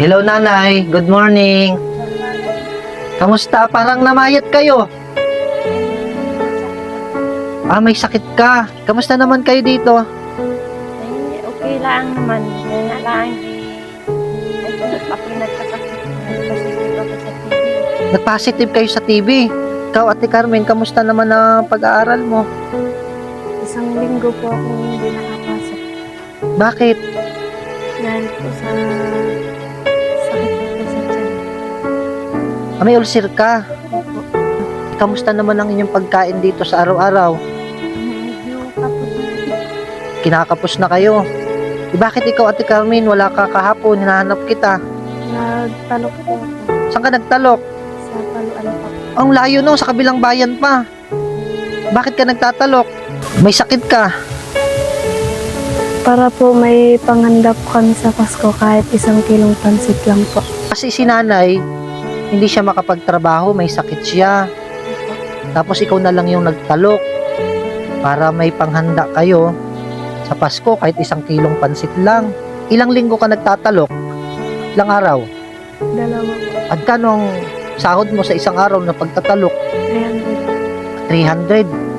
Hello nanay, good morning. Kamusta? Parang namayat kayo. May sakit ka. Kamusta naman kayo dito? Ay, okay lang naman. Kaya lang, ako nagkasakit. Nagpositive ako sa TV. Nag-positive kayo sa TV. Ikaw, Ate Carmen, kamusta naman ang pag-aaral mo? Isang linggo po akong hindi nakapasok. Bakit? Dahil po sa sakit ko sa tiyan. May ulcer ka. Opo. Kamusta naman ang inyong pagkain dito sa araw-araw? Medyo kapos na. Kinakapos na kayo. Bakit ikaw, Ate Carmen, wala ka kahapon? Hinahanap kita. Nagtalok po ako Saan ka nagtalok? sa paluan po. Ang layo no, sa kabilang bayan pa. Bakit ka nagtatalok? May sakit ka. Para po may panghanda po kami sa Pasko kahit 1 kilong pansit lang po. Kasi si nanay, hindi siya makapagtrabaho, may sakit siya. Tapos ikaw na lang yung nagtalok para may panghanda kayo sa Pasko kahit 1 kilong pansit lang. Ilang linggo ka nagtatalok? Ilang araw? 2 po. At kanong sahod mo sa isang araw na pagtatalok? 300. 300.